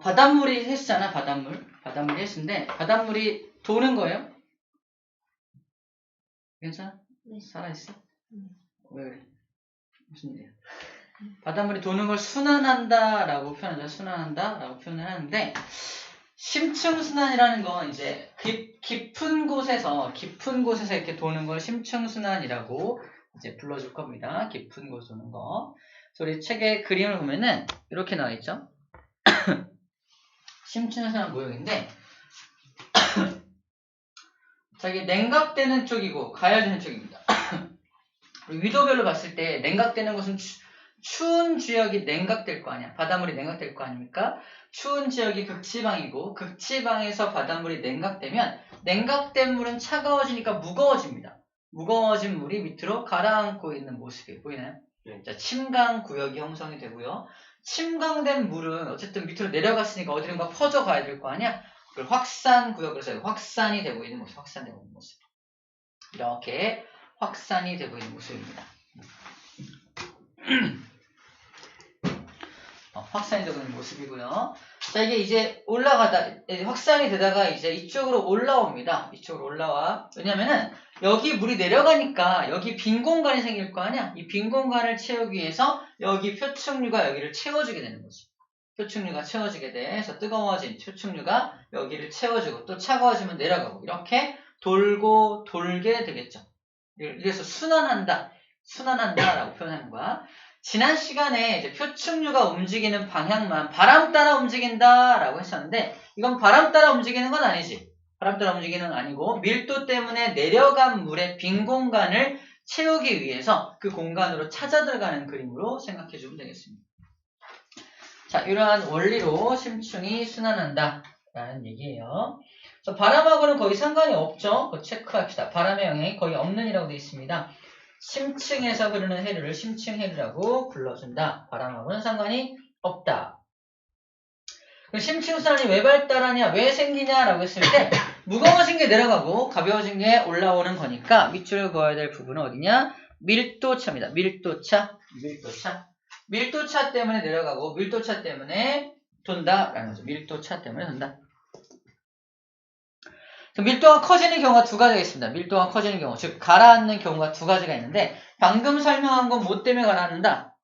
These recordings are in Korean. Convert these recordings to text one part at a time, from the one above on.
바닷물이 헬스잖아, 바닷물. 바닷물이 헬스인데, 바닷물이 도는 거예요? 괜찮아? 네. 살아있어? 왜 그래? 무슨 일이야? 바닷물이 도는 걸 순환한다라고 표현하죠. 순환한다라고 표현을 하는데, 심층순환이라는 건 이제 깊은 곳에서 이렇게 도는 걸 심층순환이라고 이제 불러줄 겁니다. 깊은 곳 도는 거. 그래서 우리 책의 그림을 보면은 이렇게 나와 있죠. 심층순환 모형인데, 자, 이게 냉각되는 쪽이고 가열되는 쪽입니다. 위도별로 봤을 때 냉각되는 것은 추운 지역이 냉각될 거 아니야. 바닷물이 냉각될 거 아닙니까? 추운 지역이 극지방이고 극지방에서 바닷물이 냉각되면 냉각된 물은 차가워지니까 무거워집니다. 무거워진 물이 밑으로 가라앉고 있는 모습이 보이나요? 네. 자, 침강 구역이 형성이 되고요. 침강된 물은 어쨌든 밑으로 내려갔으니까 어디론가 퍼져 가야 될 거 아니야? 그걸 확산 구역으로 써요. 확산이 되고 있는 모습, 확산되고 있는 모습. 이렇게 확산이 되고 있는 모습입니다. 확산이 되고 있는 모습이고요. 자, 이게 이제 확산이 되다가 이제 이쪽으로 올라옵니다. 이쪽으로 올라와. 왜냐면은 여기 물이 내려가니까 여기 빈 공간이 생길 거 아니야? 이 빈 공간을 채우기 위해서 여기 표층류가 여기를 채워주게 되는 거지. 표층류가 채워지게 돼. 그래서 뜨거워진 표층류가 여기를 채워주고 또 차가워지면 내려가고 이렇게 돌고 돌게 되겠죠. 그래서 순환한다라고 표현하는 거야. 지난 시간에 이제 표층류가 움직이는 방향만 바람 따라 움직인다라고 했었는데 이건 바람 따라 움직이는 건 아니지. 바람 따라 움직이는 건 아니고 밀도 때문에 내려간 물의 빈 공간을 채우기 위해서 그 공간으로 찾아 들어가는 그림으로 생각해 주면 되겠습니다. 자, 이러한 원리로 심층이 순환한다라는 얘기예요. 그래서 바람하고는 거의 상관이 없죠. 그거 체크합시다. 바람의 영향이 거의 없는 이라고 되어 있습니다. 심층에서 흐르는 해류를 심층해류라고 불러준다. 바람하고는 상관이 없다. 심층순환이 왜 발달하냐, 왜 생기냐라고 했을 때 무거워진 게 내려가고 가벼워진 게 올라오는 거니까 밑줄을 그어야 될 부분은 어디냐? 밀도차입니다. 밀도차 때문에 내려가고 밀도차 때문에 돈다라는 거죠. 밀도차 때문에 돈다. 밀도가 커지는 경우가 두 가지가 있습니다. 밀도가 커지는 경우, 즉 가라앉는 경우가 두 가지가 있는데 방금 설명한 건 뭐 때문에 가라앉는다?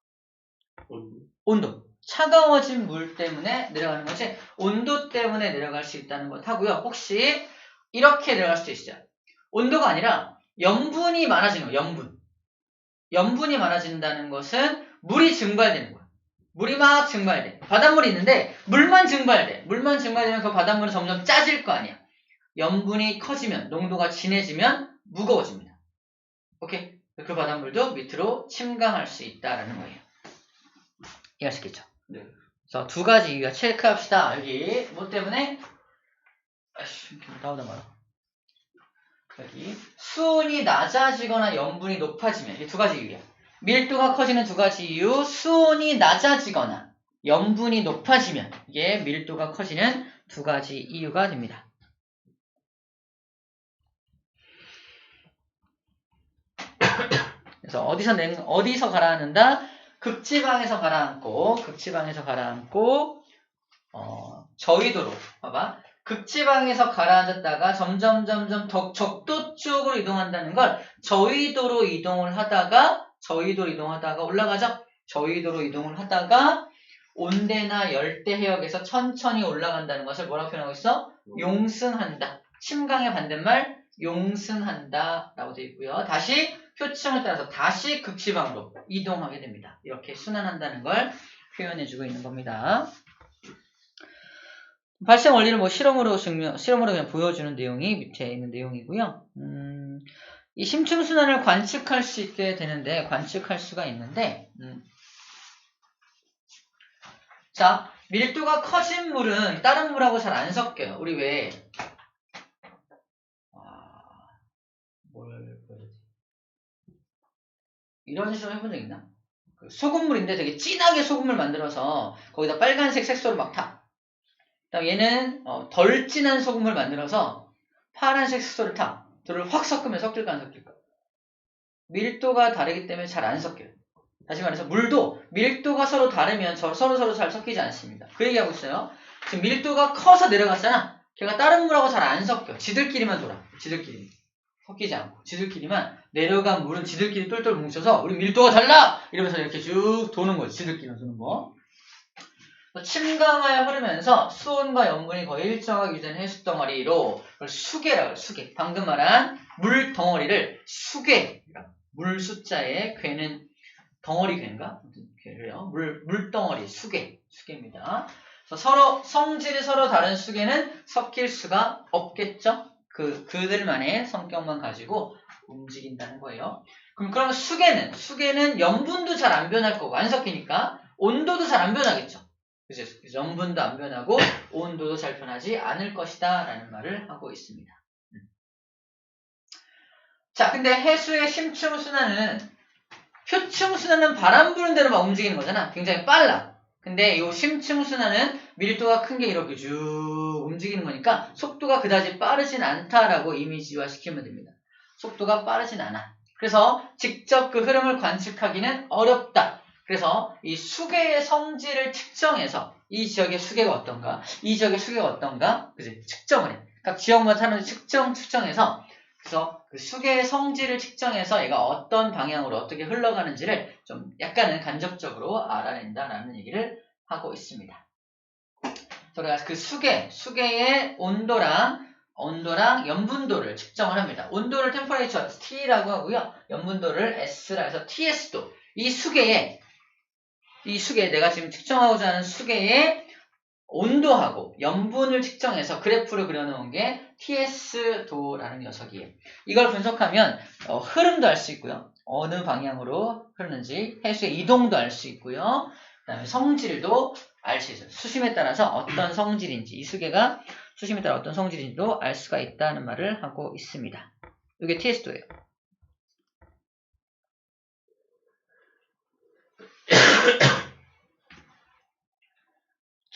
온도. 차가워진 물 때문에 내려가는 거지 온도 때문에 내려갈 수 있다는 것 하고요. 혹시 이렇게 내려갈 수도 있어요. 온도가 아니라 염분이 많아지는 거예요. 염분이 많아진다는 것은 물이 증발되는 거예요. 물이 막 증발돼. 바닷물이 있는데 물만 증발돼. 물만 증발되면 그 바닷물은 점점 짜질 거 아니야. 염분이 커지면, 농도가 진해지면 무거워집니다. 오케이? 그 바닷물도 밑으로 침강할 수 있다라는 거예요. 이해하시겠죠? 네. 그래서 두 가지 이유가 체크합시다. 여기 뭐 때문에? 아이씨, 나오다 말아. 여기 수온이 낮아지거나 염분이 높아지면 이게 두 가지 이유야. 밀도가 커지는 두 가지 이유. 수온이 낮아지거나 염분이 높아지면 이게 밀도가 커지는 두 가지 이유가 됩니다. 그래서 어디서 가라앉는다? 극지방에서 가라앉고 저위도로 봐봐. 극지방에서 가라앉았다가 점점 적도 쪽으로 이동한다는 걸 저위도로 이동하다가 올라가죠. 저위도로 이동을 하다가 온대나 열대 해역에서 천천히 올라간다는 것을 뭐라고 표현하고 있어? 용승한다. 침강의 반대말 용승한다 라고 되어 있고요. 다시 표층을 따라서 다시 극지방으로 이동하게 됩니다. 이렇게 순환한다는 걸 표현해주고 있는 겁니다. 발생 원리를 뭐 실험으로 그냥 보여주는 내용이 밑에 있는 내용이고요. 이 심층순환을 관측할 수 있게 되는데, 관측할 수가 있는데, 자, 밀도가 커진 물은 다른 물하고 잘 안 섞여요. 우리 왜, 이런 식으로 해본 적 있나? 소금물인데 되게 진하게 소금물 만들어서 거기다 빨간색 색소를 막 타. 그다음 얘는 덜 진한 소금을 만들어서 파란색 색소를 타. 둘을 확 섞으면 섞일까 안 섞일까? 밀도가 다르기 때문에 잘 안 섞여요. 다시 말해서 물도 밀도가 서로 다르면 서로 잘 섞이지 않습니다. 그 얘기하고 있어요. 지금 밀도가 커서 내려갔잖아. 걔가 다른 물하고 잘 안 섞여. 지들끼리만 돌아. 지들끼리. 섞이지 않고. 지들끼리만 내려간 물은 지들끼리 똘똘 뭉쳐서 우리 밀도가 달라! 이러면서 이렇게 쭉 도는 거지. 지들끼리만 도는 거. 침강하여 흐르면서 수온과 염분이 거의 일정하게 유지된 해수덩어리로 그걸 수계라고 해요. 수계. 방금 말한 물덩어리를 수계. 물 숫자에 괴는 덩어리 괴인가? 괴래요. 물덩어리 수계입니다. 성질이 서로 다른 수계는 섞일 수가 없겠죠? 그들만의 성격만 가지고 움직인다는 거예요. 그럼 수계는 염분도 잘 안 변할 거고, 안 섞이니까 온도도 잘 안 변하겠죠? 그래서 염분도 안 변하고 온도도 잘 변하지 않을 것이다 라는 말을 하고 있습니다. 자, 근데 해수의 심층 순환은 표층 순환은 바람 부는 대로 막 움직이는 거잖아. 굉장히 빨라. 근데 이 심층 순환은 밀도가 큰 게 이렇게 쭉 움직이는 거니까 속도가 그다지 빠르진 않다라고 이미지화 시키면 됩니다. 속도가 빠르진 않아. 그래서 직접 그 흐름을 관측하기는 어렵다. 그래서 이 수계의 성질을 측정해서 이 지역의 수계가 어떤가, 이 지역의 수계가 어떤가, 그지? 측정을 해. 각 지역마다 하는 측정해서 그래서 그 수계의 성질을 측정해서 얘가 어떤 방향으로 어떻게 흘러가는지를 좀 약간은 간접적으로 알아낸다라는 얘기를 하고 있습니다. 그래서 그 수계의 온도랑 염분도를 측정을 합니다. 온도를 템퍼레이처 T라고 하고요. 염분도를 S라 해서 TS도. 이 수계에 내가 지금 측정하고자 하는 수계의 온도하고 염분을 측정해서 그래프를 그려놓은 게 TS도라는 녀석이에요. 이걸 분석하면 흐름도 알 수 있고요. 어느 방향으로 흐르는지 해수의 이동도 알 수 있고요. 그 다음에 성질도 알 수 있어요. 수심에 따라서 어떤 성질인지, 이 수계가 수심에 따라 어떤 성질인지도 알 수가 있다는 말을 하고 있습니다. 이게 TS도예요.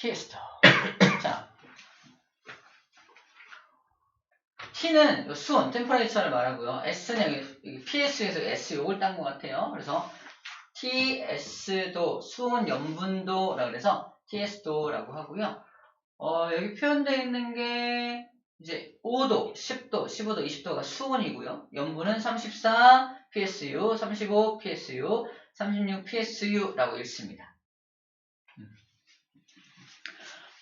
TS도. 자, T는 수온, 템퍼레이처를 말하고요. S는 여기 PS에서 S 요걸 딴 것 같아요. 그래서 TS도, 수온, 염분도라고 해서 TS도라고 하고요. 여기 표현되어 있는 게 이제 5도, 10도, 15도, 20도가 수온이고요. 염분은 34 PSU, 35 PSU, 36 PSU라고 읽습니다.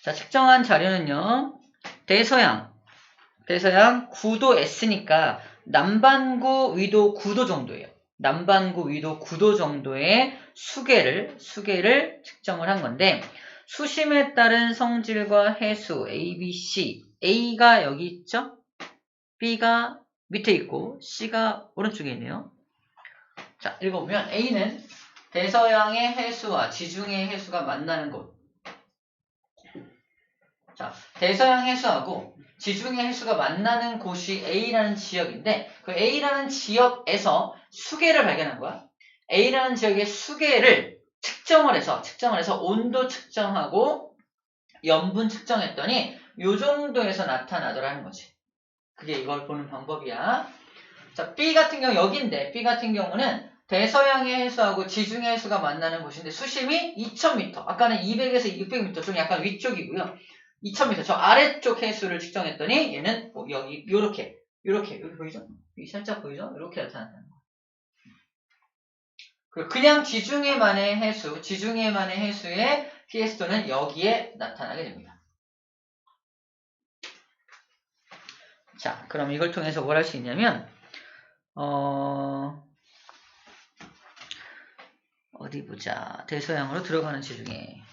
자, 측정한 자료는요. 대서양 9도 S니까 남반구 위도 9도 정도예요. 남반구 위도 9도 정도의 수계를 측정을 한 건데 수심에 따른 성질과 해수 A, B, C A가 여기 있죠? B가 밑에 있고 C가 오른쪽에 있네요. 자, 읽어보면 A는 대서양의 해수와 지중해 해수가 만나는 곳. 자, 대서양 해수하고 지중해 해수가 만나는 곳이 A라는 지역인데 그 A라는 지역에서 수계를 발견한 거야. A라는 지역의 수계를 측정을 해서 온도 측정하고 염분 측정했더니 요 정도에서 나타나더라는 거지. 그게 이걸 보는 방법이야. 자, B 같은 경우 여기인데 B 같은 경우는 대서양의 해수하고 지중해 해수가 만나는 곳인데 수심이 2000m. 아까는 200에서 600m 좀 약간 위쪽이고요. 2000m 저 아래쪽 해수를 측정했더니 얘는 여기 요렇게 보이죠? 여기 살짝 보이죠? 이렇게 나타난다는 거예요. 그냥 지중해만의 해수의 TS도는 여기에 나타나게 됩니다. 자, 그럼 이걸 통해서 뭘 할 수 있냐면 어디 보자. 대서양으로 들어가는 지중해.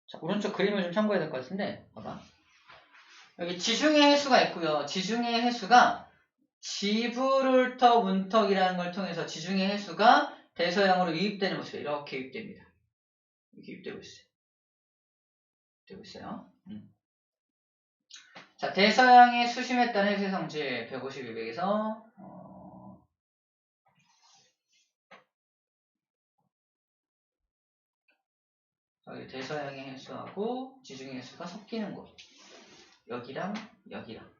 자, 오른쪽 그림을 좀 참고해야 될 것 같은데 봐봐. 여기 지중해 해수가 있고요. 지중해 해수가 지브롤터 문턱이라는 걸 통해서 지중해 해수가 대서양으로 유입되는 모습이 이렇게 유입됩니다. 이렇게 유입되고 있어요. 자, 대서양의 수심에 따른 해수의 성질 150, 200에서 여기 대서양의 해수하고 지중해 해수가 섞이는 곳. 여기랑 여기랑.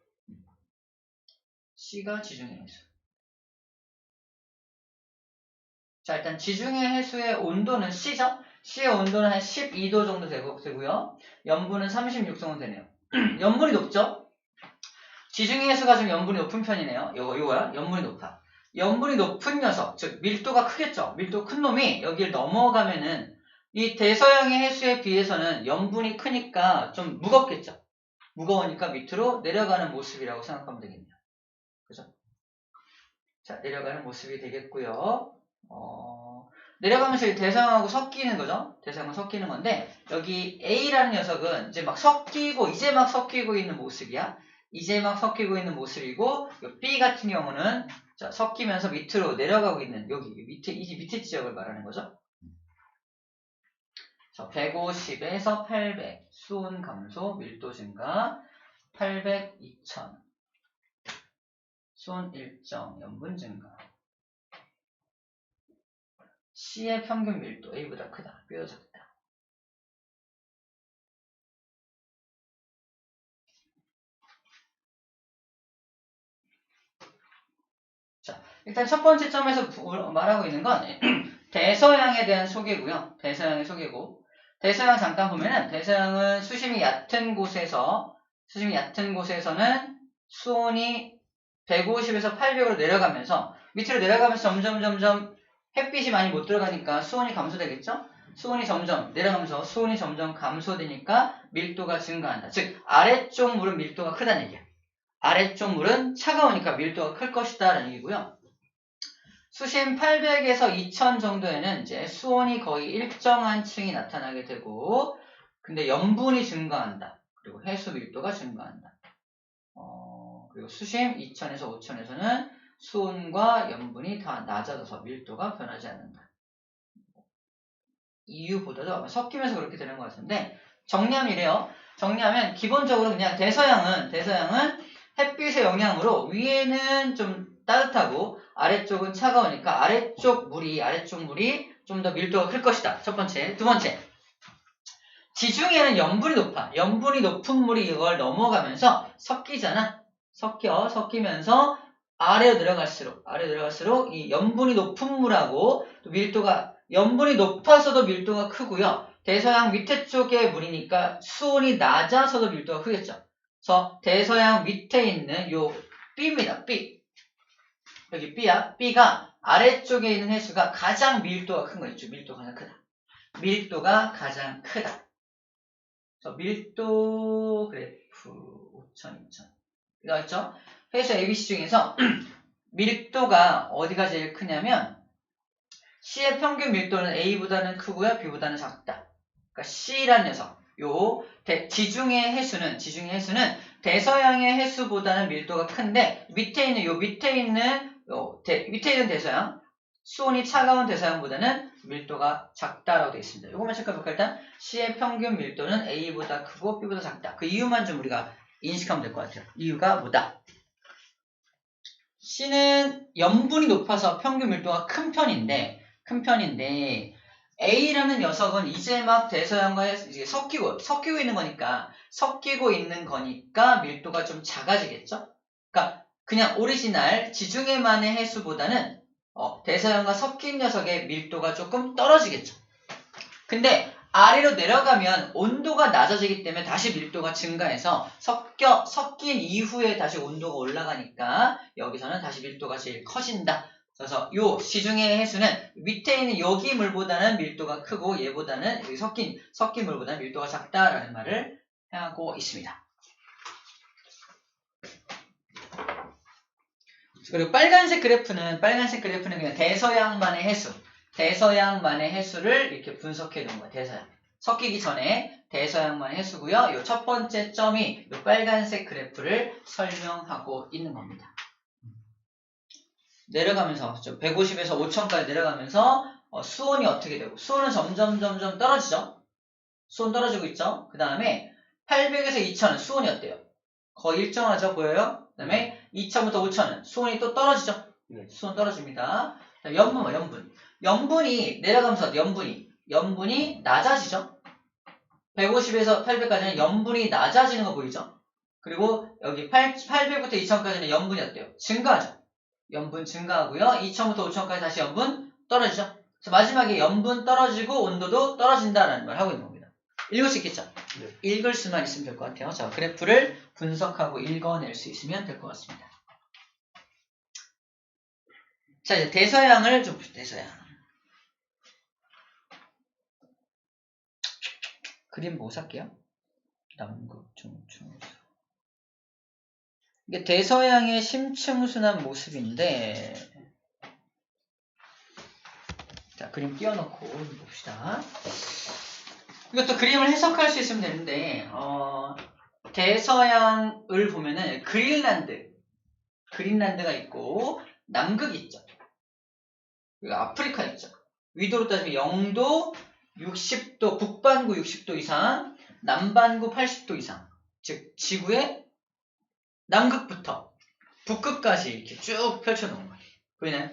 C가 지중해 해수. 자, 일단 지중해 해수의 온도는 C죠? C의 온도는 한 12도 정도 되고요. 염분은 36 정도 되네요. 염분이 높죠? 지중해 해수가 좀 염분이 높은 편이네요. 요거야. 염분이 높아. 염분이 높은 녀석, 즉 밀도가 크겠죠? 밀도 큰 놈이 여기를 넘어가면은 이 대서양의 해수에 비해서는 염분이 크니까 좀 무겁겠죠? 무거우니까 밑으로 내려가는 모습이라고 생각하면 되겠네요. 그죠? 자, 내려가는 모습이 되겠고요. 내려가면서 이 대서양하고 섞이는 거죠? 대서양하고 섞이는 건데, 여기 A라는 녀석은 이제 막 섞이고 있는 모습이야. 이제 막 섞이고 있는 모습이고, B 같은 경우는 자, 섞이면서 밑으로 내려가고 있는 여기 밑에 지역을 말하는 거죠. 150에서 800 수온 감소, 밀도 증가, 800, 2000 수온 일정, 염분 증가. C의 평균 밀도 A보다 크다, B보다 작다. 자, 일단 첫 번째 점에서 말하고 있는 건 대서양에 대한 소개고요. 대서양의 소개고. 대서양 잠깐 보면은 대서양은 수심이 얕은 곳에서는 수온이 150에서 800으로 내려가면서 밑으로 내려가면서 점점 햇빛이 많이 못 들어가니까 수온이 감소되겠죠? 수온이 점점 내려가면서 수온이 점점 감소되니까 밀도가 증가한다. 즉 아래쪽 물은 밀도가 크다는 얘기야. 아래쪽 물은 차가우니까 밀도가 클 것이다 라는 얘기고요. 수심 800에서 2000 정도에는 이제 수온이 거의 일정한 층이 나타나게 되고, 근데 염분이 증가한다. 그리고 해수 밀도가 증가한다. 그리고 수심 2000에서 5000에서는 수온과 염분이 다 낮아져서 밀도가 변하지 않는다. 이유보다도 아마 섞이면서 그렇게 되는 것 같은데, 정리하면 이래요. 정리하면 기본적으로 그냥 대서양은 햇빛의 영향으로 위에는 좀 따뜻하고 아래쪽은 차가우니까 아래쪽 물이 좀 더 밀도가 클 것이다. 첫 번째. 두 번째. 지중해는 염분이 높아. 염분이 높은 물이 이걸 넘어가면서 섞이잖아. 섞이면서 아래로 내려갈수록 이 염분이 높은 물하고 또 밀도가 염분이 높아서도 밀도가 크고요. 대서양 밑에 쪽의 물이니까 수온이 낮아서도 밀도가 크겠죠. 그래서 대서양 밑에 있는 요 B입니다. B. 여기 B야. B가 아래쪽에 있는 해수가 가장 밀도가 큰 거였죠. 밀도가 가장 크다. 밀도가 가장 크다. 그래서 밀도 그래프 5000, 2000. 이거였죠? 해수 ABC 중에서 밀도가 어디가 제일 크냐면 C의 평균 밀도는 A보다는 크고요. B보다는 작다. 그러니까 C라는 녀석. 지중해 해수는 대서양의 해수보다는 밀도가 큰데 밑에 있는 대서양 수온이 차가운 대서양보다는 밀도가 작다라고 되어 있습니다. 이것만 체크해볼까? 일단 C의 평균 밀도는 A보다 크고 B보다 작다. 그 이유만 좀 우리가 인식하면 될 것 같아요. 이유가 뭐다? C는 염분이 높아서 평균 밀도가 큰 편인데 A라는 녀석은 이제 막 대서양과 이제 섞이고 있는 거니까 밀도가 좀 작아지겠죠? 그러니까 그냥 오리지널 지중해만의 해수보다는 대서양과 섞인 녀석의 밀도가 조금 떨어지겠죠. 근데 아래로 내려가면 온도가 낮아지기 때문에 다시 밀도가 증가해서 섞인 이후에 다시 온도가 올라가니까 여기서는 다시 밀도가 제일 커진다. 그래서 요 지중해 해수는 밑에 있는 여기 물보다는 밀도가 크고 얘보다는 여기 섞인 물보다는 밀도가 작다라는 말을 하고 있습니다. 그리고 빨간색 그래프는 그냥 대서양만의 해수를 이렇게 분석해 놓은 거예요. 대서양. 섞이기 전에 대서양만의 해수고요. 요 첫 번째 점이 요 빨간색 그래프를 설명하고 있는 겁니다. 내려가면서 150에서 5000까지 내려가면서 수온이 어떻게 되고 수온은 점점 떨어지죠. 수온 떨어지고 있죠. 그 다음에 800에서 2000은 수온이 어때요? 거의 일정하죠. 보여요? 그 다음에 2000부터 5000은 수온이 또 떨어지죠. 수온 떨어집니다. 염분이 내려가면서 염분이 낮아지죠. 150에서 800까지는 염분이 낮아지는 거 보이죠? 그리고 여기 800부터 2000까지는 염분이 어때요? 증가하죠. 염분 증가하고요. 2000부터 5000까지 다시 염분 떨어지죠. 그래서 마지막에 염분 떨어지고 온도도 떨어진다라는 걸 하고 있는 겁니다. 읽을 수 있겠죠? 네. 읽을 수만 있으면 될 것 같아요. 자, 그래프를 분석하고 읽어낼 수 있으면 될 것 같습니다. 자, 이제 대서양을 좀 봅시다. 대서양. 그림 보고 살게요. 남극, 중충수. 이게 대서양의 심층순환 모습인데, 자, 그림 띄워놓고 봅시다. 이것도 그림을 해석할 수 있으면 되는데, 대서양을 보면은 그린란드가 있고, 남극이 있죠. 그리고 아프리카 있죠. 위도로 따지면 영도 60도, 북반구 60도 이상, 남반구 80도 이상. 즉, 지구의 남극부터 북극까지 이렇게 쭉 펼쳐놓은 거예요. 보이나요?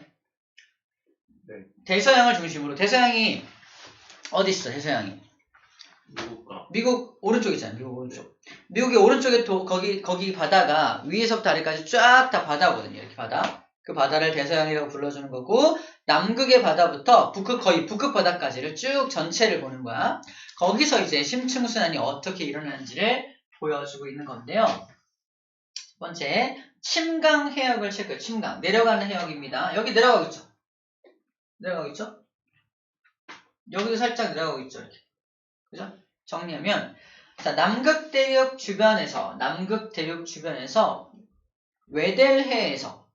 네. 대서양을 중심으로, 대서양이 어디 있어, 대서양이? 미국 오른쪽 있잖아요. 미국 오른쪽. 미국의 오른쪽에 거기 바다가 위에서부터 아래까지 쫙 다 바다거든요. 이렇게 바다. 그 바다를 대서양이라고 불러주는 거고, 남극의 바다부터 북극 바다까지를 쭉 전체를 보는 거야. 거기서 이제 심층순환이 어떻게 일어나는지를 보여주고 있는 건데요. 첫 번째, 침강 해역을 체크해요. 침강. 내려가는 해역입니다. 여기 내려가고 있죠? 내려가고 있죠? 여기도 살짝 내려가고 있죠? 이렇게. 그죠? 정리하면, 자, 남극 대륙 주변에서 웨델해에서,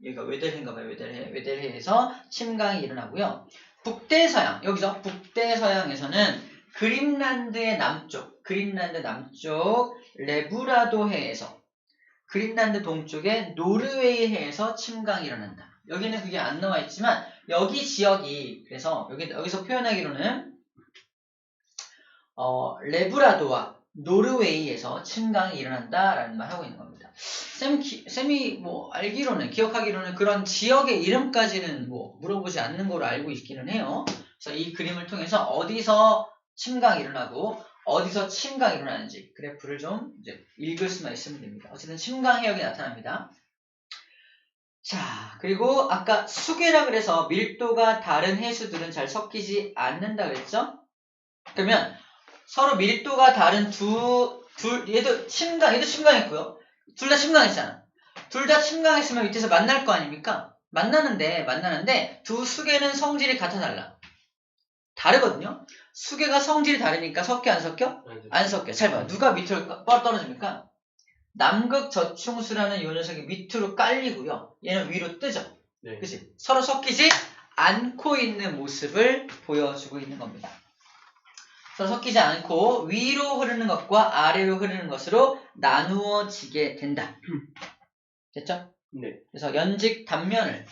여기가 웨델해인가봐요. 웨델해에서 침강이 일어나고요. 북대서양, 여기서 북대서양에서는 그린란드 남쪽 레브라도해에서, 그린란드 동쪽의 노르웨이해에서 침강이 일어난다. 여기는 그게 안 나와 있지만 여기 지역이, 그래서 여기서 표현하기로는 레브라도와 노르웨이에서 침강이 일어난다라는 말 하고 있는 겁니다. 쌤이 기억하기로는 그런 지역의 이름까지는 물어보지 않는 걸로 알고 있기는 해요. 그래서 이 그림을 통해서 어디서 침강이 일어나고 어디서 침강이 일어나는지 그래프를 좀 이제 읽을 수만 있으면 됩니다. 어쨌든 침강 해역이 나타납니다. 자, 그리고 아까 수계라 그래서 밀도가 다른 해수들은 잘 섞이지 않는다 그랬죠? 그러면 서로 밀도가 다른 얘도 침강했고요. 둘 다 침강했잖아. 둘 다 침강했으면 밑에서 만날 거 아닙니까? 만나는데 두 수계는 성질이 같아 달라. 다르거든요. 수계가 성질이 다르니까 섞여 안 섞여? 안 섞여. 잘 봐. 누가 밑으로 떨어집니까? 남극 저충수라는 요 녀석이 밑으로 깔리고요. 얘는 위로 뜨죠. 네. 그치? 서로 섞이지 않고 있는 모습을 보여주고 있는 겁니다. 서로 섞이지 않고 위로 흐르는 것과 아래로 흐르는 것으로 나누어지게 된다. 됐죠? 네. 그래서 연직 단면을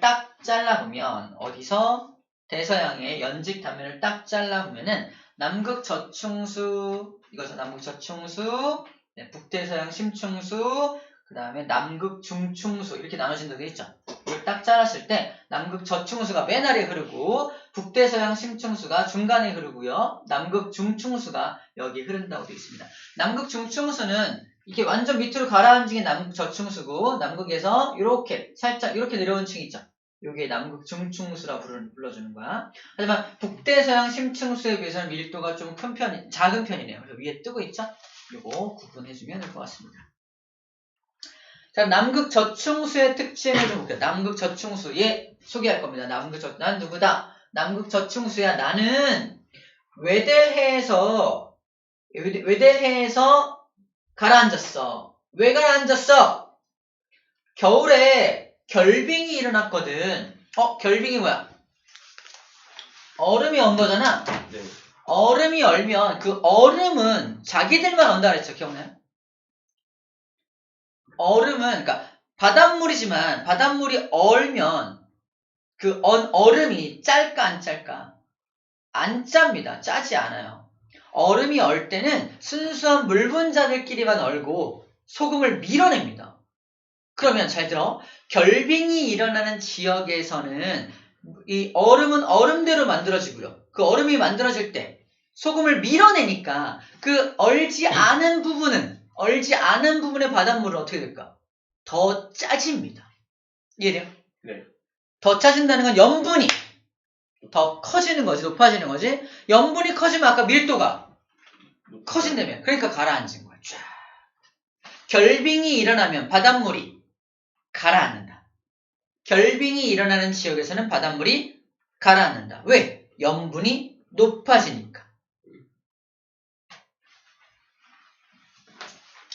딱 잘라보면 어디서 대서양의 연직 단면을 딱 잘라보면은 남극 저충수, 이거죠. 남극 저충수, 네, 북대서양 심충수, 그 다음에 남극 중충수 이렇게 나눠진다고 되어 있죠. 이걸 딱 잘랐을 때 남극 저충수가 맨 아래에 흐르고 북대서양 심충수가 중간에 흐르고요. 남극 중충수가 여기 흐른다고 되어 있습니다. 남극 중충수는 이렇게 완전 밑으로 가라앉은 게 남극 저충수고 남극에서 이렇게 살짝 이렇게 내려온 층이 있죠. 이게 남극 중충수라고 불러주는 거야. 하지만 북대서양 심충수에 비해서는 밀도가 좀 작은 편이네요. 그래서 위에 뜨고 있죠. 이거 구분해주면 될 것 같습니다. 자, 남극 저충수의 특징을 좀 볼게요. 남극 저충수, 얘 소개할 겁니다. 난 누구다? 남극 저충수야. 나는 웨델해에서 가라앉았어. 왜 가라앉았어? 겨울에 결빙이 일어났거든. 결빙이 뭐야? 얼음이 언 거잖아. 네. 얼음이 얼면 그 얼음은 자기들만 언다 그랬죠. 기억나요? 얼음은 그러니까 바닷물이지만 바닷물이 얼면 그 얼음이 짤까 안 짤까? 안 짭니다. 짜지 않아요. 얼음이 얼 때는 순수한 물 분자들끼리만 얼고 소금을 밀어냅니다. 그러면 잘 들어. 결빙이 일어나는 지역에서는 이 얼음은 얼음대로 만들어지고요. 그 얼음이 만들어질 때 소금을 밀어내니까 그 얼지 않은 부분은 얼지 않은 부분의 바닷물은 어떻게 될까? 더 짜집니다. 이해돼요? 네. 더 짜진다는 건 염분이 더 커지는 거지, 높아지는 거지. 염분이 커지면 아까 밀도가 커진다며. 그러니까 가라앉은 거야. 쫙. 결빙이 일어나면 바닷물이 가라앉는다. 결빙이 일어나는 지역에서는 바닷물이 가라앉는다. 왜? 염분이 높아지니까.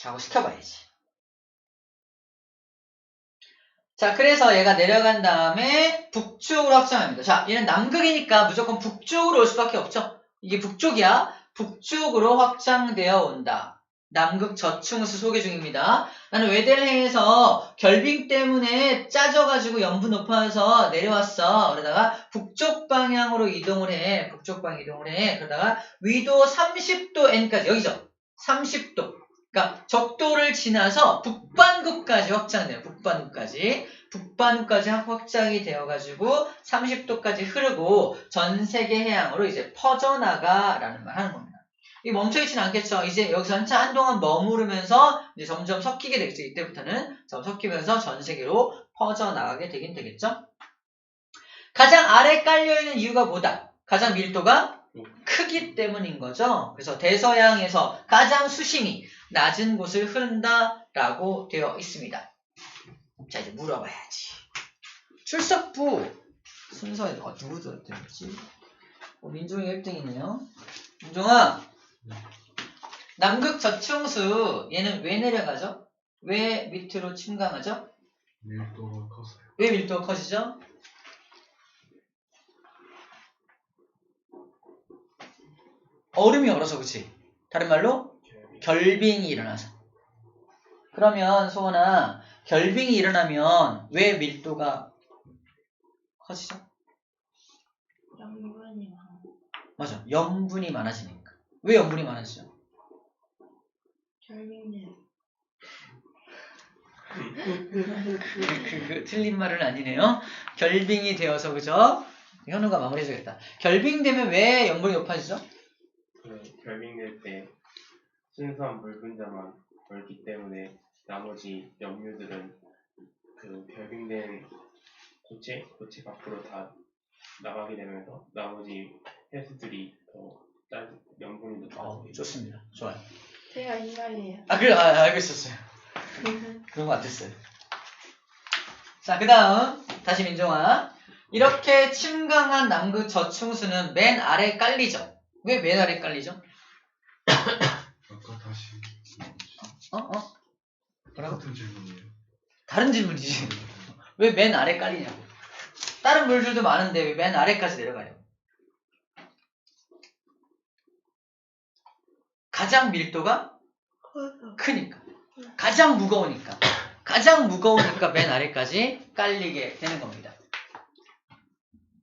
하고 시켜봐야지. 자, 그래서 얘가 내려간 다음에 북쪽으로 확장합니다. 자, 얘는 남극이니까 무조건 북쪽으로 올 수밖에 없죠. 이게 북쪽이야. 북쪽으로 확장되어 온다. 남극 저충수 소개 중입니다. 나는 외델해에서 결빙 때문에 짜져가지고 염분 높아서 내려왔어. 그러다가 북쪽 방향으로 이동을 해. 북쪽 방향 이동을 해. 그러다가 위도 30도 N까지. 여기죠. 30도. 그러니까 적도를 지나서 북반구까지 확장돼요. 북반구까지 확장이 되어가지고 30도까지 흐르고 전 세계 해양으로 이제 퍼져나가라는 말 하는 겁니다. 이 멈춰있지는 않겠죠. 이제 여기서 한동안 머무르면서 이제 점점 섞이게 되겠죠. 이때부터는 섞이면서 전 세계로 퍼져나가게 되긴 되겠죠. 가장 아래 깔려있는 이유가 뭐다? 가장 밀도가 크기 때문인 거죠. 그래서 대서양에서 가장 수심이 낮은 곳을 흐른다라고 되어 있습니다. 자, 이제 물어봐야지. 출석부 순서에 누구 들었지? 민종이 1등이네요. 민종아, 남극 저충수 얘는 왜 내려가죠? 왜 밑으로 침강하죠? 밀도가 커서요. 왜 밀도가 커지죠? 얼음이 얼어서, 그치? 다른 말로 결빙이 일어나서. 그러면 소원아, 결빙이 일어나면 왜 밀도가 커지죠? 염분이 많아. 맞아, 염분이 많아지니까. 왜 염분이 많아지죠? 결빙된. 틀린 말은 아니네요. 결빙이 되어서, 그죠? 현우가 마무리해주겠다. 결빙되면 왜 염분이 높아지죠? 결빙될 때 순수한 물 분자만 얼기 때문에 나머지 염류들은 그 결빙된 고체 밖으로 다 나가게 되면서 나머지 해수들이 더 염분이 높아져요. 좋습니다. 좋아요. 제가 이 말이에요. 그래, 알고 있었어요. 그런 거 같았어요. 자, 그 다음 다시 민종아. 이렇게 침강한 남극 저충수는 맨 아래 깔리죠. 왜 맨 아래 깔리죠? 아까 다시 뭐라고? 같은 질문이에요. 다른 질문이지. 왜 맨 아래 깔리냐고. 다른 물들도 많은데 왜 맨 아래까지 내려가요? 가장 밀도가 크니까. 가장 무거우니까. 맨 아래까지 깔리게 되는 겁니다.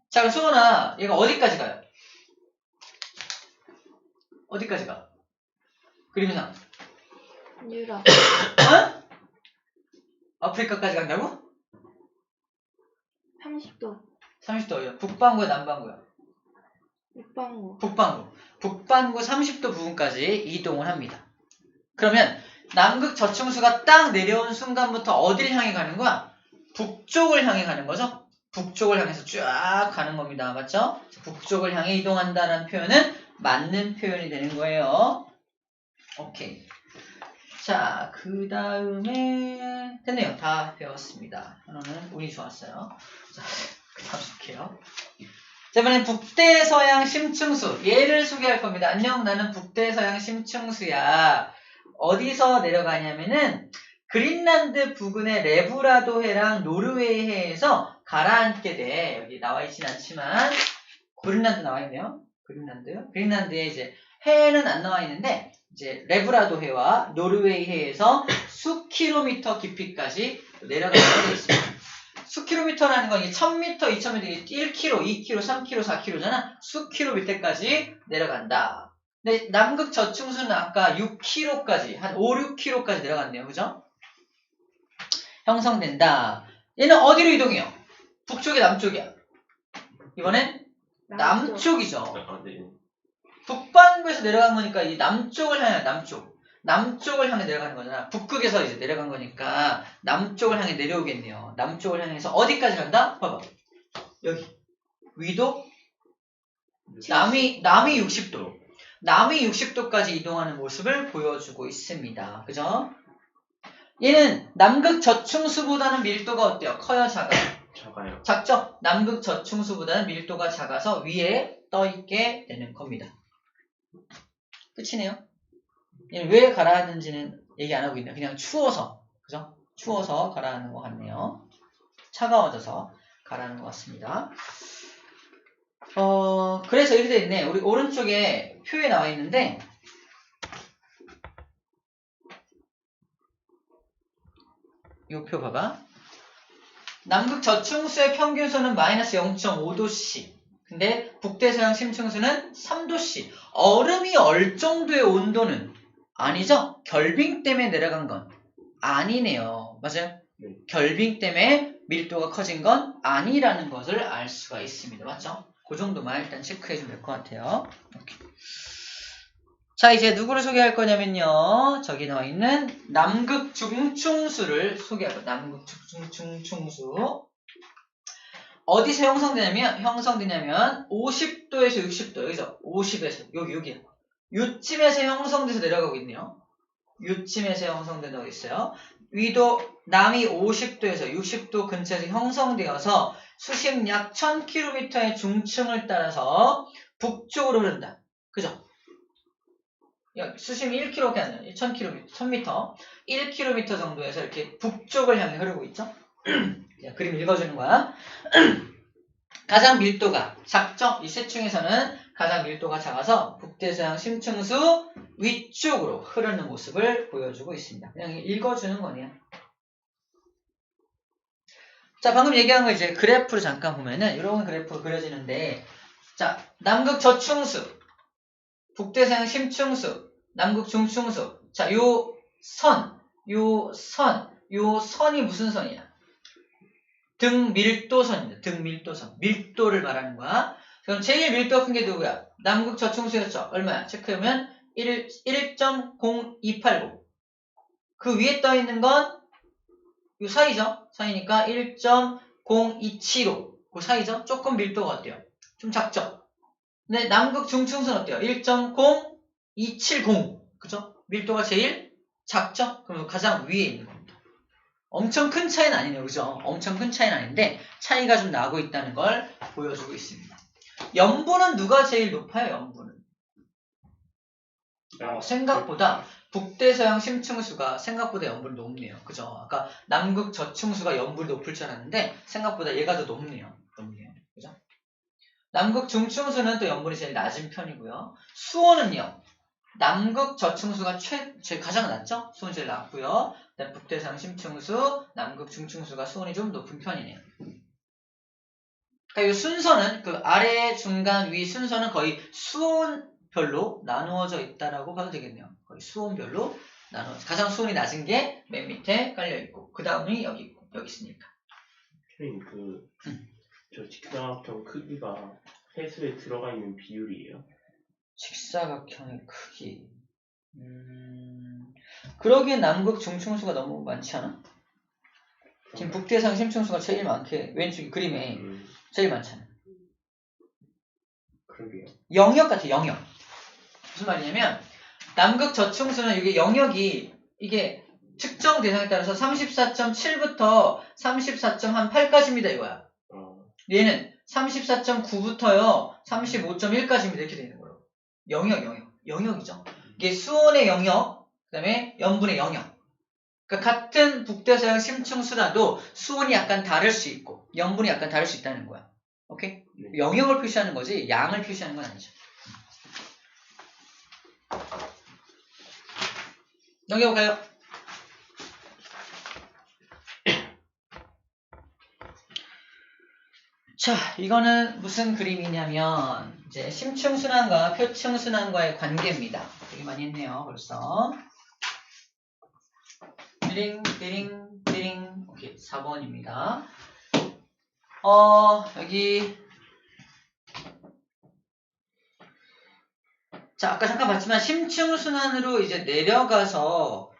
자, 그럼 수원아, 얘가 어디까지 가요? 어디까지 가? 그림이나. 유럽. 아프리카까지 간다고? 30도. 30도요. 북반구야, 남반구야? 육방구. 북반구 30도 부분까지 이동을 합니다. 그러면 남극 저충수가 딱 내려온 순간부터 어디를 향해 가는 거야? 북쪽을 향해 가는 거죠? 북쪽을 향해서 쫙 가는 겁니다. 맞죠? 북쪽을 향해 이동한다는 표현은 맞는 표현이 되는 거예요. 오케이. 자, 그 다음에 됐네요. 다 배웠습니다. 하나는 운이 좋았어요. 자, 그 다음 볼게요. 자, 이번엔 북대서양 심층수. 얘를 소개할 겁니다. 안녕, 나는 북대서양 심층수야. 어디서 내려가냐면은 그린란드 부근의 레브라도해랑 노르웨이 해에서 가라앉게 돼. 여기 나와 있진 않지만 그린란드 나와 있네요. 그린란드에 이제 해는 안 나와 있는데 이제 레브라도해와 노르웨이 해에서 수킬로미터 깊이까지 내려가게 되어 있습니다. 수킬로미터라는 건 1000m, 2000m, 1km, 2km, 3km, 4km잖아. 수킬로미터까지 내려간다. 근데 남극 저충수는 아까 6km까지, 한 5, 6km까지 내려갔네요. 그죠? 형성된다. 얘는 어디로 이동해요? 북쪽이야, 남쪽이야? 이번엔 남쪽이죠. 북반구에서 내려간 거니까 이 남쪽을 향해 남쪽. 남쪽을 향해 내려가는 거잖아. 북극에서 이제 내려간 거니까 남쪽을 향해 내려오겠네요. 남쪽을 향해서 어디까지 간다? 봐봐. 여기. 위도 남이 60도. 남이 60도까지 이동하는 모습을 보여주고 있습니다. 그죠? 얘는 남극 저충수보다는 밀도가 어때요? 커요? 작아요? 작아요. 작죠? 남극 저충수보다는 밀도가 작아서 위에 떠있게 되는 겁니다. 끝이네요. 얘는 왜 가라앉는지는 얘기 안 하고 있네요. 그냥 추워서. 그죠? 추워서 가라앉는 것 같네요. 차가워져서 가라앉는 것 같습니다. 그래서 이렇게 되어 있네. 우리 오른쪽에 표에 나와 있는데, 이 표 봐봐. 남극 저충수의 평균수는 마이너스 0.5도씨. 근데 북대서양 심층수는 3도씨. 얼음이 얼 정도의 온도는 아니죠? 결빙 때문에 내려간 건 아니네요. 맞아요? 네. 결빙 때문에 밀도가 커진 건 아니라는 것을 알 수가 있습니다. 맞죠? 그 정도만 일단 체크해주면 될 것 같아요. 오케이. 자, 이제 누구를 소개할 거냐면요. 저기 나와 있는 남극 중충수를 소개할 거예요. 남극 중충수. 어디서 형성되냐면 50도에서 60도. 여기서 50에서 여기야. 요쯤에서 형성돼서 내려가고 있네요. 요쯤에서 형성된다고 있어요. 위도 남이 50도에서 60도 근처에서 형성되어서 수심 약 1000km의 중층을 따라서 북쪽으로 흐른다. 그죠? 수심 1km가 아니라 1000km, 1000m, 1km 정도에서 이렇게 북쪽을 향해 흐르고 있죠? 그림 읽어주는 거야. 가장 밀도가 작죠? 이 세 층에서는 가장 밀도가 작아서 북대서양 심층수 위쪽으로 흐르는 모습을 보여주고 있습니다. 그냥 읽어주는 거네요. 자, 방금 얘기한 거 이제 그래프로 잠깐 보면은 이런 그래프가 그려지는데, 자, 남극 저충수, 북대서양 심층수, 남극 중충수. 자, 요 선이 무슨 선이야? 등밀도선입니다. 등밀도선. 밀도를 말하는 거야. 그럼 제일 밀도가 큰 게 누구야? 남극 저충수였죠. 얼마야? 체크해보면 1.0280. 그 위에 떠있는 건 요 사이죠. 사이니까 1.0275. 그 사이죠. 조금 밀도가 어때요? 좀 작죠? 근데 남극 중충수는 어때요? 1.0270. 그죠? 밀도가 제일 작죠? 그럼 가장 위에 있는 겁니다. 엄청 큰 차이는 아니네요. 그죠? 엄청 큰 차이는 아닌데 차이가 좀 나고 있다는 걸 보여주고 있습니다. 염분은 누가 제일 높아요? 염분은 생각보다 북대서양 심층수가 생각보다 염분이 높네요. 그죠? 아까 남극 저층수가 염분이 높을 줄 알았는데 생각보다 얘가 더 높네요. 그죠? 남극 중층수는 또 염분이 제일 낮은 편이고요. 수온은요. 남극 저층수가 제일 가장 낮죠? 수온이 제일 낮고요. 그다음 북대서양 심층수, 남극 중층수가 수온이 좀 높은 편이네요. 그러니까 이 순서는 그 아래, 중간, 위 순서는 거의 수온별로 나누어져 있다라고 봐도 되겠네요. 거의 수온별로 나누어져. 가장 수온이 낮은 게 맨 밑에 깔려 있고, 그 다음이 여기 있고, 여기 있으니까. 선생님, 저 직사각형 크기가 해수에 들어가 있는 비율이에요? 직사각형의 크기. 그러기엔 남극 중층수가 너무 많지 않아? 지금 북대서양 심층수가 제일 많게 왼쪽 그림에 제일 많잖아. 그러게요. 영역 같아, 영역. 무슨 말이냐면 남극 저층수는 이게 영역이 이게 측정 대상에 따라서 34.7부터 34.8까지입니다 이거야. 얘는 34.9부터요 35.1까지입니다 이렇게 되는 거예요. 영역이죠. 이게 수온의 영역, 그 다음에 염분의 영역. 그러니까 같은 북대서양 심층수라도 수온이 약간 다를 수 있고 염분이 약간 다를 수 있다는 거야. 오케이? 네. 영역을 표시하는 거지 양을 표시하는 건 아니죠. 넘겨볼까요? 자, 이거는 무슨 그림이냐면 이제 심층순환과 표층순환과의 관계입니다. 되게 많이 했네요, 벌써. 띠링. 오케이, 4번입니다. 여기. 자, 아까 잠깐 봤지만 심층순환으로 이제 내려가서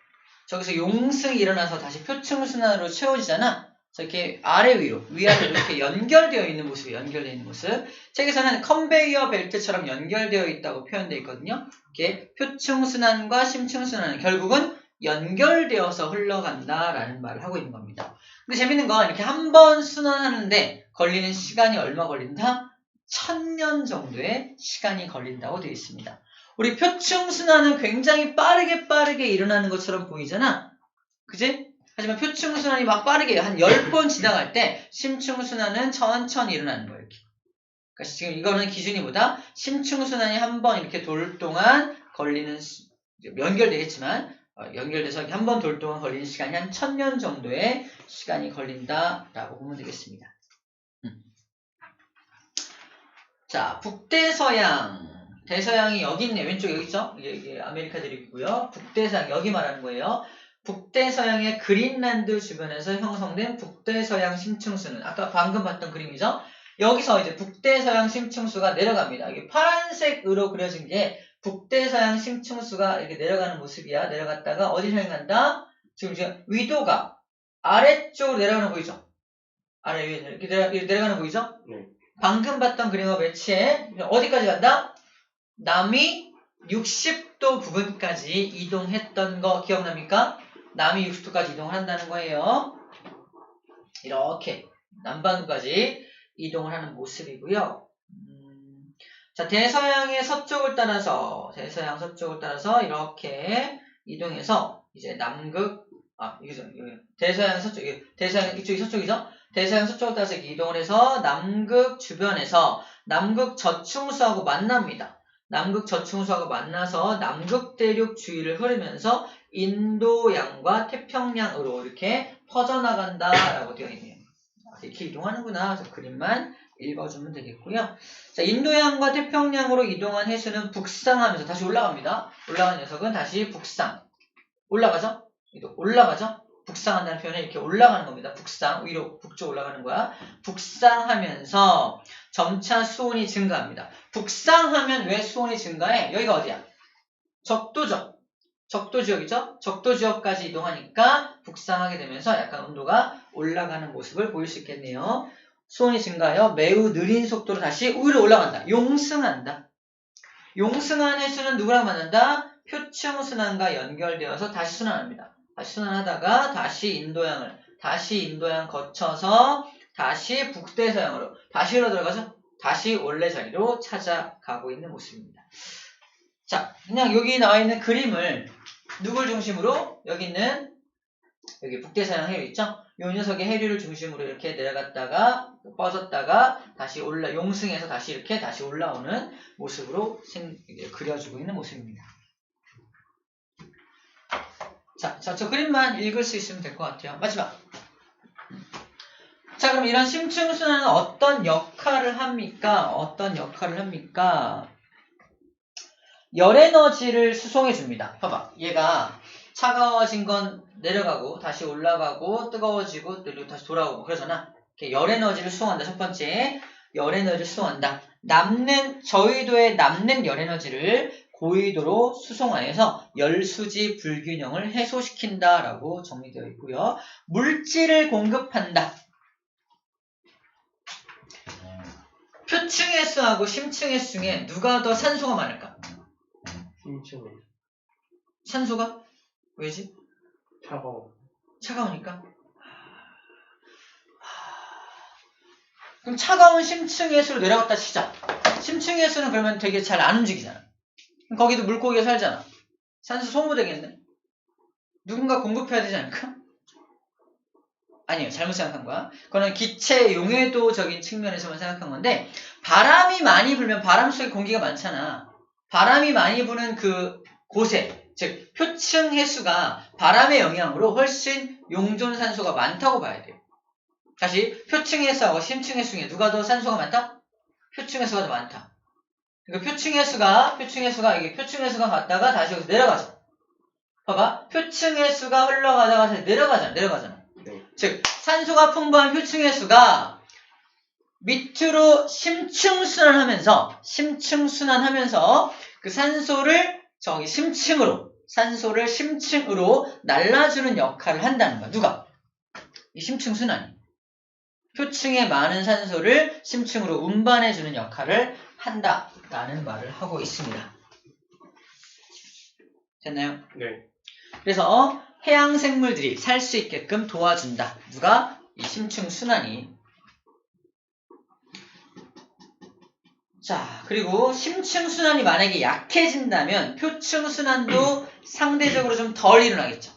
저기서 용승이 일어나서 다시 표층순환으로 채워지잖아. 자, 이렇게 아래 위로, 위아래로 이렇게 연결되어 있는 모습이 연결되어 있는 모습. 책에서는 컨베이어 벨트처럼 연결되어 있다고 표현되어 있거든요. 이렇게 표층순환과 심층순환은 결국은 연결되어서 흘러간다라는 말을 하고 있는 겁니다. 근데 재밌는 건 이렇게 한 번 순환하는데 걸리는 시간이 얼마 걸린다? 1000년 정도의 시간이 걸린다고 되어 있습니다. 우리 표층순환은 굉장히 빠르게 일어나는 것처럼 보이잖아. 그지? 하지만 표층순환이 막 빠르게 한 10번 지나갈 때 심층순환은 천천히 일어나는 거예요. 이렇게. 그러니까 지금 이거는 기준이 뭐다? 심층순환이 한 번 이렇게 돌 동안 걸리는, 연결되겠지만 연결돼서 이렇게 한 번 돌 동안 걸리는 시간이 한 1000년 정도의 시간이 걸린다라고 보면 되겠습니다. 자, 북대서양. 대서양이 여기 있네. 왼쪽 여기 있죠? 이게 아메리카 대륙이고요. 북대서양 여기 말하는 거예요. 북대서양의 그린란드 주변에서 형성된 북대서양 심층수는 아까 방금 봤던 그림이죠? 여기서 이제 북대서양 심층수가 내려갑니다. 이게 파란색으로 그려진 게 북대서양 심층수가 이렇게 내려가는 모습이야. 내려갔다가 어디를 향해 간다? 지금 위도가 아래쪽으로 내려가는 거 보이죠? 아래 위에 이렇게 내려가는 거 보이죠? 네. 방금 봤던 그림과 매치해 어디까지 간다? 남이 60도 부근까지 이동했던 거 기억납니까? 남이 60도까지 이동을 한다는 거예요. 이렇게 남반구까지 이동을 하는 모습이고요. 자, 대서양의 서쪽을 따라서 이렇게 이동해서 이제 남극, 대서양 서쪽, 대서양 이쪽이 서쪽이죠? 대서양 서쪽을 따라서 이렇게 이동을 해서 남극 주변에서 남극 저충수하고 만납니다. 남극 저충수하고 만나서 남극 대륙 주위를 흐르면서 인도양과 태평양으로 이렇게 퍼져나간다라고 되어 있네요. 이렇게 이동하는구나. 저 그림만 읽어주면 되겠고요. 자, 인도양과 태평양으로 이동한 해수는 북상하면서 다시 올라갑니다. 올라간 녀석은 다시 북상. 올라가죠? 올라가죠? 북상한다는 표현은 이렇게 올라가는 겁니다. 북상, 위로 북쪽 올라가는 거야. 북상하면서 점차 수온이 증가합니다. 북상하면 왜 수온이 증가해? 여기가 어디야? 적도죠. 적도지역이죠? 적도지역까지 이동하니까 북상하게 되면서 약간 온도가 올라가는 모습을 보일 수 있겠네요. 수온이 증가하여 매우 느린 속도로 다시 위로 올라간다. 용승한다. 용승한 해수는 누구랑 만난다? 표층순환과 연결되어서 다시 순환합니다. 다시 순환하다가 다시 인도양 거쳐서 다시 북대서양으로 다시 흘러 들어가서 다시 원래 자리로 찾아가고 있는 모습입니다. 자, 그냥 여기 나와 있는 그림을 누굴 중심으로? 여기 북대서양 해류 있죠? 요 녀석의 해류를 중심으로 이렇게 내려갔다가 빠졌다가 다시 용승해서 다시 이렇게 다시 올라오는 모습으로 그려주고 있는 모습입니다. 자, 저 그림만 읽을 수 있으면 될 것 같아요. 마지막. 자, 그럼 이런 심층순환은 어떤 역할을 합니까? 열에너지를 수송해 줍니다. 봐봐. 얘가 차가워진 건 내려가고 다시 올라가고 뜨거워지고 그리고 다시 돌아오고 그러잖아. 이렇게 열에너지를 수송한다. 첫 번째, 열에너지를 수송한다. 저위도에 남는 열에너지를 고위도로 수송하여서 열수지 불균형을 해소시킨다라고 정리되어 있고요. 물질을 공급한다. 표층해수하고 심층해수 중에 누가 더 산소가 많을까? 심층은 산소가? 왜지? 차가우니까? 그럼 차가운 심층해수로 내려갔다 치자. 심층해수는 그러면 되게 잘 안 움직이잖아. 거기도 물고기가 살잖아. 산소 소모되겠네? 누군가 공급해야 되지 않을까? 아니에요. 잘못 생각한 거야. 그거는 기체 용해도적인 측면에서만 생각한 건데 바람이 많이 불면 바람 속에 공기가 많잖아. 바람이 많이 부는 그 곳에 즉 표층 해수가 바람의 영향으로 훨씬 용존산소가 많다고 봐야 돼요. 다시 표층 해수하고 심층 해수 중에 누가 더 산소가 많다? 표층 해수가 더 많다. 그러니까 표층 해수가 갔다가 다시 여기서 내려가죠. 봐봐. 표층 해수가 흘러가다가 다시 내려가잖아. 네. 즉 산소가 풍부한 표층 해수가 밑으로 심층순환하면서 그 산소를 저기 산소를 심층으로 날라주는 역할을 한다는 거야. 누가? 이 심층순환이. 표층에 많은 산소를 심층으로 운반해주는 역할을 한다라는 말을 하고 있습니다. 됐나요? 네. 그래서 해양 생물들이 살 수 있게끔 도와준다. 누가? 이 심층순환이. 자, 그리고 심층순환이 만약에 약해진다면 표층순환도 상대적으로 좀 덜 일어나겠죠.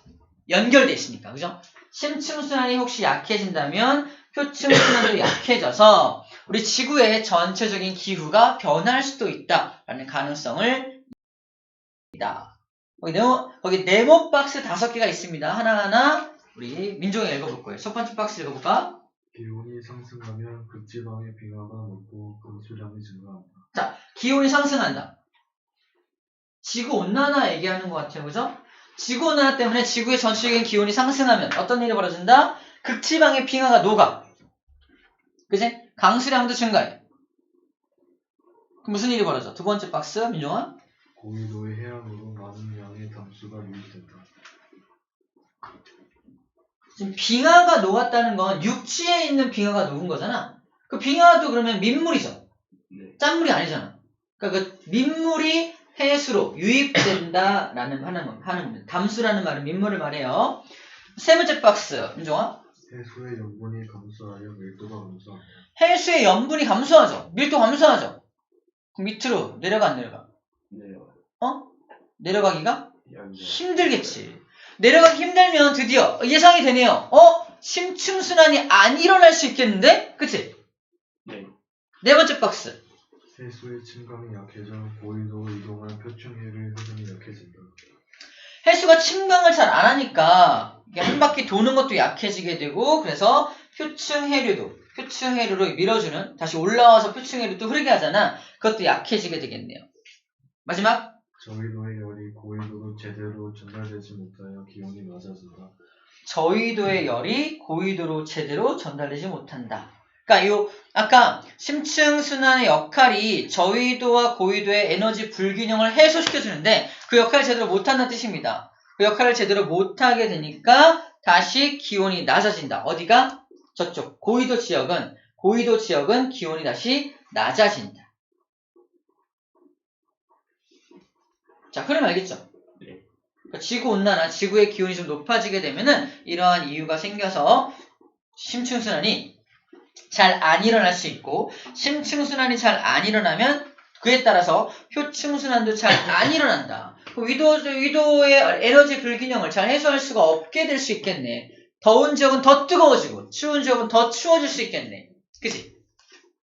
연결돼 있으니까. 그죠? 심층순환이 혹시 약해진다면 표층순환도 약해져서 우리 지구의 전체적인 기후가 변할 수도 있다라는 가능성을 있다. 거기 네모 박스 5개가 있습니다. 하나하나 우리 민종이 읽어볼 거예요. 첫 번째 박스 읽어볼까? 기온이 상승하면 극지방의 빙하가 녹고 강수량이 증가한다. 자, 기온이 상승한다. 지구온난화 얘기하는 것 같아요. 그죠? 지구온난화 때문에 지구의 전체적인 기온이 상승하면 어떤 일이 벌어진다? 극지방의 빙하가 녹아. 그지? 강수량도 증가해. 그럼 무슨 일이 벌어져? 두 번째 박스, 민종아. 고위도의 해안으로 많은 양의 담수가 유입된다. 지금 빙하가 녹았다는 건 육지에 있는 빙하가 녹은 거잖아. 그 빙하도 그러면 민물이죠. 짠물이 아니잖아. 그러니까 그 민물이 해수로 유입된다라는 하는 겁니다. 담수라는 말은 민물을 말해요. 세 번째 박스, 민종아. 해수의 염분이 감소하여 밀도가 감소한다. 해수의 염분이 감소하죠. 밀도 감소하죠. 그럼 밑으로 내려가 안 내려가? 내려가기가 힘들겠지. 내려가기 힘들면 드디어 예상이 되네요. 심층순환이 안 일어날 수 있겠는데? 그치? 네 번째 박스. 해수의 침강이 약해져 고위도로 이동한 표층해류의 흐름이 약해진다. 해수가 침강을 잘 안 하니까 이게 한 바퀴 도는 것도 약해지게 되고, 그래서 표층해류로 밀어주는, 다시 올라와서 표층해류도 흐르게 하잖아. 그것도 약해지게 되겠네요. 마지막. 저위도의 열이 고위도로 제대로 전달되지 못하여 기온이 낮아진다. 저위도의 열이 고위도로 제대로 전달되지 못한다. 그러니까 아까 심층순환의 역할이 저위도와 고위도의 에너지 불균형을 해소시켜주는데 그 역할을 제대로 못한다는 뜻입니다. 그 역할을 제대로 못하게 되니까 다시 기온이 낮아진다. 어디가? 저쪽 고위도 지역은 기온이 다시 낮아진다. 자, 그럼 알겠죠? 그러니까 지구온난화, 지구의 기온이 좀 높아지게 되면은 이러한 이유가 생겨서 심층순환이 잘 안 일어날 수 있고, 심층순환이 잘 안 일어나면 그에 따라서 표층순환도 잘 안 일어난다. 위도의 에너지 불균형을 잘 해소할 수가 없게 될 수 있겠네. 더운 지역은 더 뜨거워지고 추운 지역은 더 추워질 수 있겠네. 그치?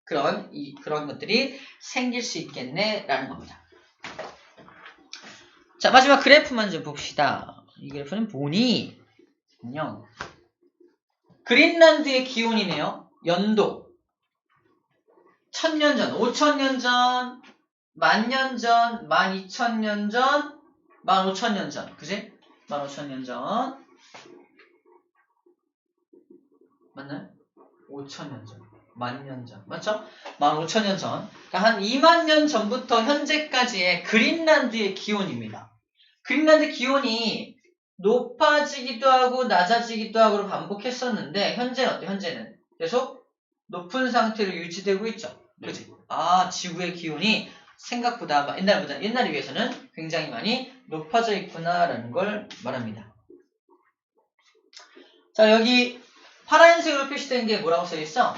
그런 것들이 생길 수 있겠네라는 겁니다. 자, 마지막 그래프만 좀 봅시다. 이 그래프는 보니 안녕. 그린란드의 기온이네요. 연도 1000년 전, 5000년 전, 10,000년 전, 12,000년 전, 15,000년 전. 그지? 15,000년 전. 맞나요? 5,000년 전, 10,000년 전. 맞죠? 15,000년 전. 그러니까 한 20,000년 전부터 현재까지의 그린란드의 기온입니다. 그린란드 기온이 높아지기도 하고 낮아지기도 하고 반복했었는데 현재는 어때요? 현재는 계속 높은 상태로 유지되고 있죠. 그렇지? 지구의 기온이 생각보다 옛날에 비해서는 굉장히 많이 높아져 있구나라는 걸 말합니다. 자, 여기 파란색으로 표시된 게 뭐라고 써 있어?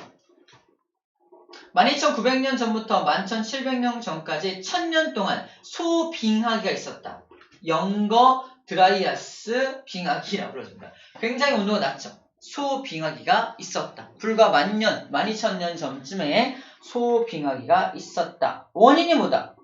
12,900년 전부터 11,700년 전까지 1000년 동안 소빙하기가 있었다. 영거 드라이아스 빙하기라고 불러줍니다. 굉장히 온도가 낮죠. 소빙하기가 있었다. 불과 10,000년, 12,000년 전쯤에 소빙하기가 있었다. 원인이 뭐다?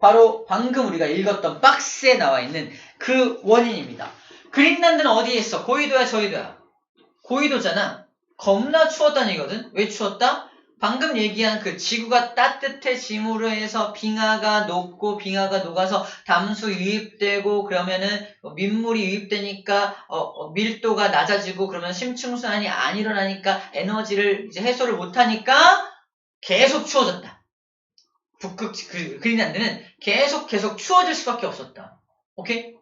바로 방금 우리가 읽었던 박스에 나와 있는 그 원인입니다. 그린란드는 어디에 있어? 고위도야, 저위도야? 고위도잖아. 겁나 추웠다는 얘기거든. 왜 추웠다? 방금 얘기한 그 지구가 따뜻해짐으로 해서 빙하가 녹고 빙하가 녹아서 담수 유입되고 그러면은 민물이 유입되니까 밀도가 낮아지고 그러면 심층순환이 안 일어나니까 에너지를 이제 해소를 못하니까 계속 추워졌다. 북극 그린란드는 계속 추워질 수밖에 없었다. 오케이?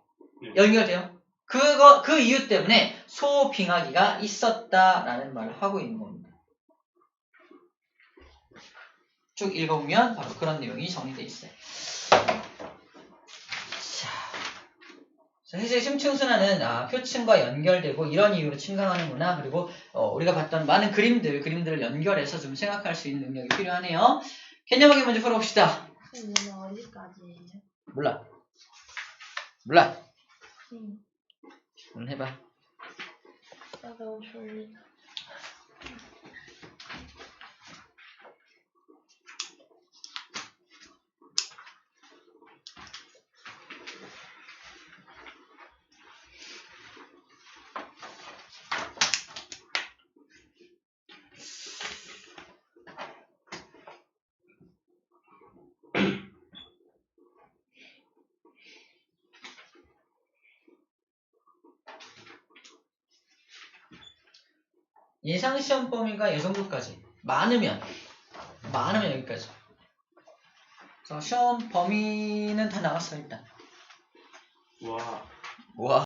연결돼요? 그 이유 때문에 소빙하기가 있었다라는 말을 하고 있는 겁니다. 쭉 읽어보면 바로 그런 내용이 정리되어 있어요. 자, 해제 심층순환은 표층과 연결되고 이런 이유로 침강하는구나. 그리고 우리가 봤던 많은 그림들을 연결해서 좀 생각할 수 있는 능력이 필요하네요. 개념하게 먼저 풀어봅시다. 얘는 어디까지예요? 몰라. 해봐. 나 너무 졸리다. 예상시험 범위가 이 정도까지. 많으면 여기까지. 그래서 시험 범위는 다 나왔어 일단. 와. 와.